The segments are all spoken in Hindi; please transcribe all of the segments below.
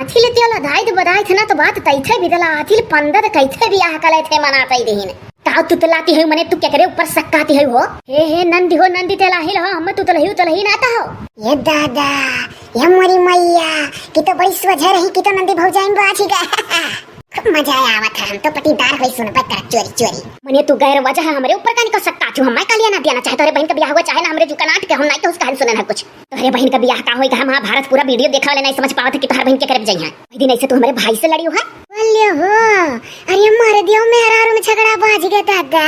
हाथी ले तेला धाई दे बधाई थे ना तो बात तई थे बिदला हाथी ले पंदर कैथे बियाह कले थे मनाते ही देहिन ताऊ तू तलाती है मने तू क्या करे ऊपर सक्काती है हो हे नंदी हो नंदी तेला हिल हो हम तू तलही ना हो ये दादा ये मोरी मैया कि तो बड़ी स्वजह रही कि तो नंदी भौजाइन बाजी गा खूब मजा आया था। हम तो पटीदार होई सुन पर कर चोरी चोरी मने तू गैर वजह हमरे ऊपर का निकल सकता तू हम कालिया ना देना चाहे तोरे बहन का ब्याह हुआ चाहे ना हमरे जुका नाट के हम नहीं तो उसका हाल सुनना है कुछ तोरे बहन का ब्याह का होई का महाभारत पूरा वीडियो देखा वाले नहीं समझ पावत कि तोहर बहन के करब जइहा ओई दिन ऐसे तू हमरे भाई से लड़ी है बोलियो हो अरे मार दियो मेरा और में झगड़ा बाज गया दादा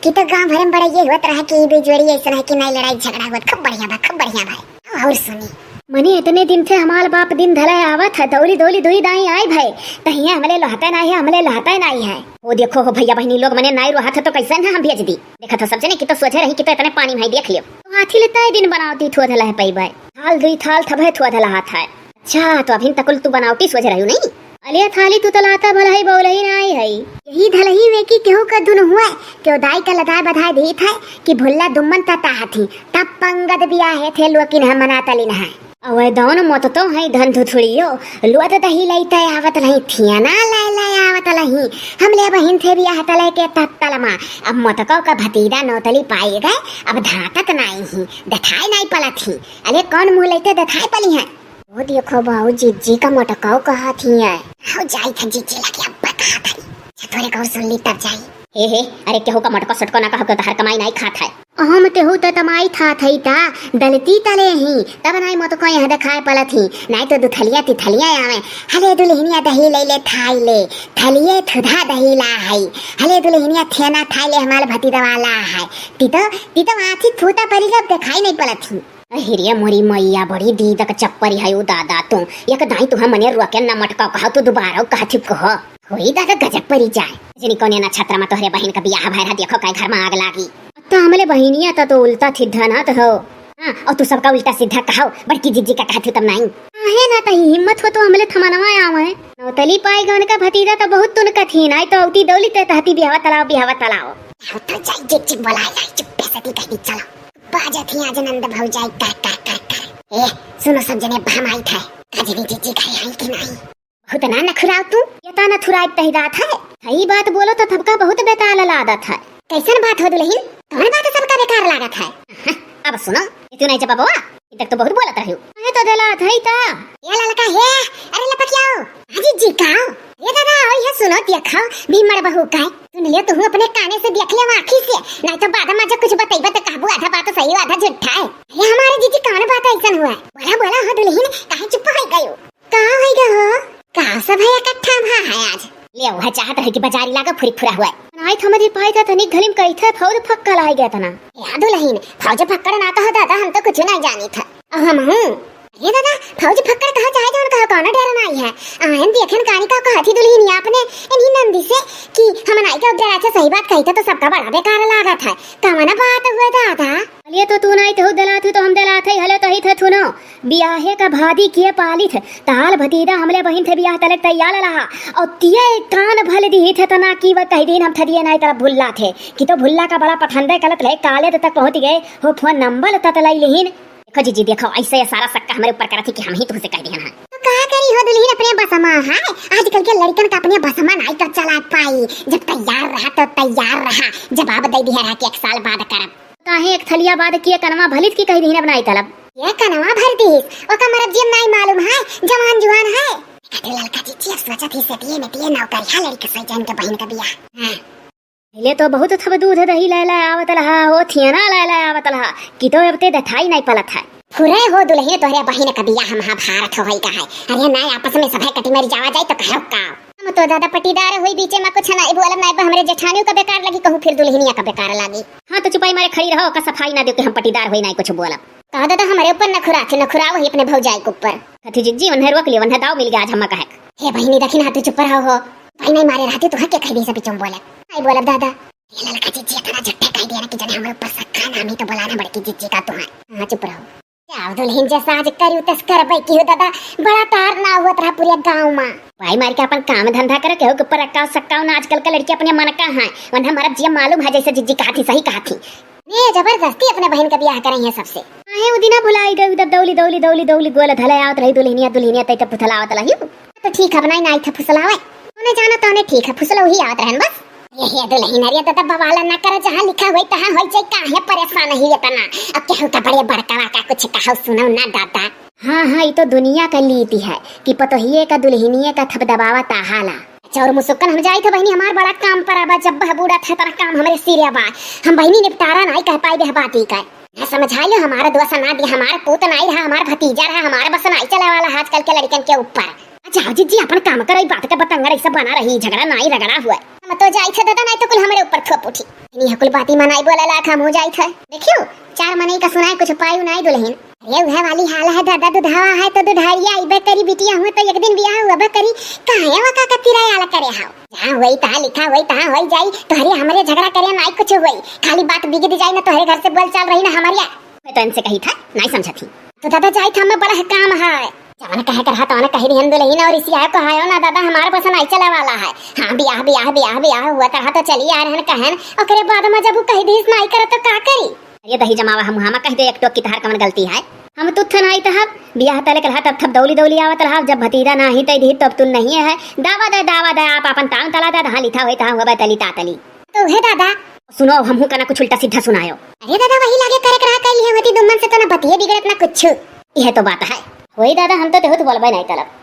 कि तो गांव भर में बड़ा ये होत रहा कि दो जोड़ी ऐसा है कि नहीं लड़ाई झगड़ा हुआ खूब बढ़िया भाई और सुनी मने इतने दिन से हमार बाप दिन धला आवत है दौली दौली दुई दाई आई भाई तहिया हमले लहता नहीं है हमले लहता नहीं है वो देखो हो भैया बहनी लोग मने नाई रहत तो कैसे ना हम भेज दी देखा तो सब जने कि तो सोचे रही कि तो इतने पानी भाई देख लियो तो हाथी लेता है दिन बनावती थो धला है पई भाई थाल दुई थाल थबे थो धला हाथ है अच्छा तो अभी तक तू बनावती सोच रही नहीं अलिया थाली तू तलाता भला ही बोलही नहीं है यही धलही में कि केहू का धुन हुआ क्यों दाई का लदाई बधाई दी था कि भुल्ला दुम्मन तता हाथी तब पंगद बिया है थे लोकिन हम मनाता लिन है अवे दोनों मत तो है धन धुथुड़ियो लुआत दही लईता आवत नहीं थिया ना लाई आवत नहीं हमले बहिन थे बिया हतले के तत्तलमा अब मतको का भतीजा नौतली पाई गए अब धातक नहीं ही दथाई नहीं पला थी अरे कौन मुंह लेते दथाई पली है वो देखो बाबू जीजी का मोटकाओ कहा थी है हो जाई था जीजी लगे अब बता थी थोड़े गौर सुन ली तब जाई हे अरे केहू का मटको सटको ना कहो तो हर कमाई नहीं खात है हम तेहू तो तमाई था थई ता दलती तले ही तब नहीं मत को यहाँ दिखाए पला थी नहीं तो दुथलिया तिथलिया आवे हले दुल्हनिया दही ले ले थाई ले थलिए थुधा दही ला है हले दुल्हनिया थेना थाई ले हमारे भतीजा वाला है तीतो आथी थूता परी जब दिखाई नहीं पला थी हिरिया मोरी मैया बड़ी दी तक चप्परी है ओ दादा तू एक दाई तू हम मने रुके न मटका कहा तू दोबारा कहा थी कह होई दादा गजब परी जाए जनी कोने ना छत्रा में तोहरे बहन का बियाह भैरा देखो काय घर में आग लागी तो हमले बहनिया तो उल्टा सीधा ना तो हो हां और तू सबका उल्टा सीधा कहो बड़की जिज्जी का कहथू तब नहीं है ना तो हिम्मत हो तो हमले थमनवा आवे नौतली पाई गवन का भतीजा तो बहुत तुन का थी ना तो औती दौली ते तहती बियाह तलाव तो जाई जिज्जी बोलाई चुप से ती कही चलो बाजा थी आज नंद भौजाई कर ए सुनो सब जने भमाई था कजरी जिज्जी खाई आई कि नहीं बहुत ना नखुराव तू ये ता नथुराई तही रात है सही बात बोलो तो थबका बहुत बेताल लागत है कैसन बात हो दुल्हन कौन बात सबका बेकार लागत है अब सुनो तू नहीं जब बाबा इधर तो बहुत बोलत रही है तो देला थई ता ये ललका है अरे लपकियाओ हाजी जी का ये दादा ओए है सुनो देखो बीमर बहू का सुन लियो तू अपने काने से देख ले आंखी से नहीं तो बाद में कुछ बताइबा तो कहबू आधा बात सही आधा झूठा है ये हमारे जीजी कौन बात ऐसा हुआ बोला हो दुल्हन काहे चुप हो गयो कहां है गयो का सब है इकट्ठा भा है आज ले वह चाहत है कि बाजारी लागा फुरी फुरा हुआ नाई थमरी पाई था तनी घलिम कही था फौज फक्का लाई गया था ना याद दुल्हन फौज फक्कड़ ना तो दादा हम तो कुछ नहीं जानी था हम हूं ये दादा फौज फक्कड़ कहा जाए जौन कहा कौन डर नहीं है आयन देखन कानी का कहती दुल्हन अपने इन्हीं नंदी से कि हम नाई का उधर अच्छा सही बात कही तो सबका बड़ा बेकार लगा था कमना बात हुआ दादा ये तो तू नहीं तो दला थी तो हम दला थे हले तो ही थे थुनो बियाहे का भादी किए पाली थे ताल भतीजा हमले बहिन थे बियाह तलक तैयार रहा और तिये कान भले दी थे तना की वह कह दिन हम थदिए नहीं तरफ भुल्ला थे कि तो भुल्ला का बड़ा पठंदे कलत ले काले तक पहुंच गए हो फोन नंबर ततलाई लेहिन देखो जीजी देखो ऐसे सारा सक्का हमारे ऊपर करा थी कि हम ही तुमसे कह दिया तो कहा करी हो दुल्हन अपने बसमा है आजकल के लड़कन का अपने बसमा नहीं तो चला पाई जब तैयार रहा तो तैयार रहा जवाब दे दिया रहा कि 1 साल बाद करब काहे एक थलिया बाद किए कनवा भलित की कही दीने बनाई तलब ये कनवा भर दी ओका मरब जिम नहीं मालूम है जवान जुआन है कहते लड़का जी सोचा थी सेटिए में तिए नौकर है लड़के से जान के बहन का बियाह हां पहले तो बहुत थब दूध दही ले आवत रहा हो थियना ले आवत रहा कि तो अब ते दथाई नहीं पलत है फुरे हो दुल्हन तोहरे बहन का बियाह महाभारत होई का है अरे नहीं आपस में सब कटी मरी जावा जाए तो कहो का हम तो दादा पटीदार होई बीचे में कुछ नहीं बोलम नहीं हमरे जेठानियों का बेकार लगी कहूं फिर दुल्हनिया का बेकार लगी हां तो चुपाई मारे खड़ी रहो का सफाई ना दे के हम पटीदार होई नहीं कुछ बोलम कहा दादा हमारे ऊपर नखुरा वही अपने भौजाई के ऊपर कथि जिज्जी वन्हे रोक लियो वन्हे दाव मिल गया आज हम कहे हे बहिनी दखिन हाथ चुप रहो हो भाई नहीं मारे रहते तो हके खड़ी से बिचम बोले नहीं बोला दादा ये लड़का जीजी इतना झट्टे कह दिया कि जने हमारे ऊपर सक्का नाम ही तो बुलाना बड़की जीजी का तो है हां चुप रहो क्या दुल्हन जैसा आज करियो तस्कर भाई की हो दादा बड़ा तार ना हुआ रहा पूरे गांव में भाई मार के अपन काम धंधा करे के हो के ऊपर रखा सक्का ना आजकल का लड़की अपने मन का है वन्हे हमारा जी मालूम है जैसे जीजी कहा थी सही कहा थी ये जबरदस्ती अपने बहन का ब्याह कर हैं सबसे आहे उदिना भुलाई गई उधर दौली दौली दौली दौली गोल धले आवत रही दुल्हनिया तै त पुथलावत रही तो तो ठीक है बनाई नहीं था फुसलावे उन्हें जाना तो उन्हें ठीक है फुसलो ही आवत रहन बस ये दुल्हन अरे दादा बवाल ना कर जहां लिखा होई तहां होई जाए काहे परेशान ही इतना अब क्या होता बड़े बड़का का कुछ कहो सुनो ना दादा। हाँ हाँ ये तो दुनिया का लीती है कि पतोहिए का दुल्हनिए का थप दबावा ताहाला। चौर मुसुक्कन हम जाई थे बहनी हमार बड़ा काम पर आबा जब बह बूढ़ा था तेरा काम हमरे सिरे बा हम बहनी निपटारा नहीं कह पाई बह बाती का ना समझा लो हमारा दोस्त ना दिया हमारा पूत नहीं रहा हमारा भतीजा रहा हमारा बस नहीं चला वाला आजकल के लड़कन के ऊपर। अच्छा जी अपन काम करो बात का बतंगर ऐसा बना रही झगड़ा नहीं रगड़ा हुआ हम तो जाई थे दादा नहीं तो कुल हमारे ऊपर थोप उठी नहीं कुल बाती मनाई बोला लाख हम हो जाई थे देखियो चार मने का सुनाए कुछ पायु नहीं दुल्हन अरे वह वाली हाल है दादा दुधावा है तो दुधारिया आइबे करी बिटिया हुए तो एक दिन ब्याह हुआ बे करी काहे वका का तिराया करे हाउ जहां होई ता लिखा होई ता होई जाई तो हरे हमरे झगड़ा करे नहीं कुछ होई खाली बात बिगड़ जाई ना तो हरे घर से बोल चाल रही ना हमारिया मैं तो इनसे कही था नहीं समझा थी तो दादा जाई था मैं बड़ा काम है जवान कहे कर हाथ कही हिंदू लेहिन और इसी को हायो ना दादा हमारे पास नहीं चला वाला है हां ब्याह हुआ था तो चली आ रहन कहन ओकरे बाद में जब कही दिस नहीं करे तो का करी ये दही जमावा हम कह दे एक टोक की तहार कमन गलती है हम तुथ नहीं था ब्याह तले कर तब थप दौली दौली आवत रहा जब भतीजा नहीं तई दी तब तुम नहीं है दावा दे आप अपन तांग तला दे हां लिखा होई ता हुआ तली तातली तो हे दादा सुनो हमहू कना कुछ उल्टा सीधा सुनायो। अरे दादा वही लागे करे करा कर लिए होती दुम्मन से तो ना बतिए बिगड़त ना कुछ यह तो बात है होई दादा हम तो तेहु तो बोलबे नहीं तलब